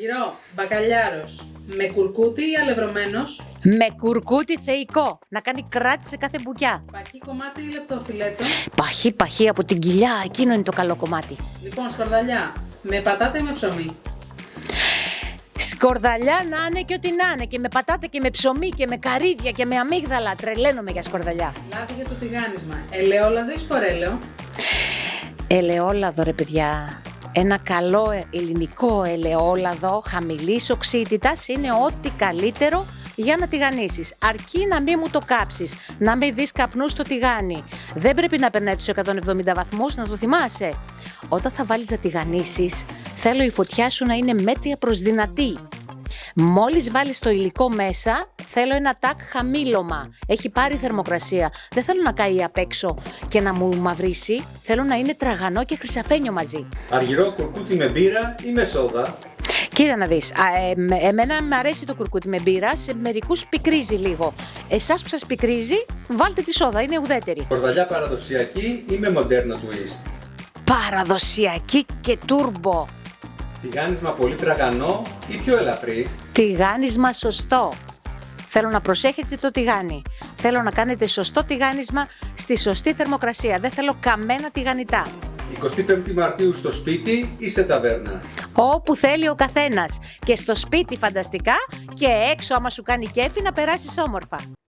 Γυρό, μπακαλιάρος, με κουρκούτι ή αλευρωμένος, Με κουρκούτι θεϊκό, να κάνει κράτη σε κάθε μπουκιά. παχύ κομμάτι ή λεπτό φιλέτο. Παχύ από την κοιλιά, εκείνο είναι το καλό κομμάτι. Λοιπόν, σκορδαλιά, με πατάτα ή με ψωμί. Σκορδαλιά να είναι και ό,τι να είναι, και με πατάτα και με ψωμί και με καρύδια και με αμύγδαλα. Τρελαίνομαι για σκορδαλιά. Λάδι για το τηγάνισμα, ελαιόλαδο ή σπορέλαιο. Ελαιόλαδο, ρε παιδιά. Ένα καλό ελληνικό ελαιόλαδο χαμηλής οξύτητας είναι ό,τι καλύτερο για να τηγανίσεις. Αρκεί να μην μου το κάψεις, να μην δεις καπνούς στο τηγάνι. Δεν πρέπει να περνάει τους 170 βαθμούς, να το θυμάσαι. Όταν θα βάλεις να τηγανίσεις, θέλω η φωτιά σου να είναι μέτρια προς δυνατή. Μόλις βάλεις το υλικό μέσα, θέλω ένα τάκ χαμήλωμα. Έχει πάρει θερμοκρασία. Δεν θέλω να καεί απ' έξω και να μου μαυρίσει. Θέλω να είναι τραγανό και χρυσαφένιο μαζί. Αργυρό κουρκούτι με μπύρα ή με σόδα. Κοίτα να δεις, εμένα μου αρέσει το κουρκούτι με μπύρα, σε μερικούς πικρίζει λίγο. Εσάς που σας πικρίζει, βάλτε τη σόδα, είναι ουδέτερη. Σκορδαλιά παραδοσιακή ή με μοντέρνο twist. Παραδοσιακή και τούρμπο. Τηγάνισμα πολύ τραγανό ή πιο ελαφρύ. Τηγάνισμα σωστό. Θέλω να προσέχετε το τηγάνι. Θέλω να κάνετε σωστό τηγάνισμα στη σωστή θερμοκρασία. Δεν θέλω καμένα τηγανιτά. 25η Μαρτίου στο σπίτι ή σε ταβέρνα. Όπου θέλει ο καθένας. Και στο σπίτι φανταστικά και έξω άμα σου κάνει κέφι να περάσεις όμορφα.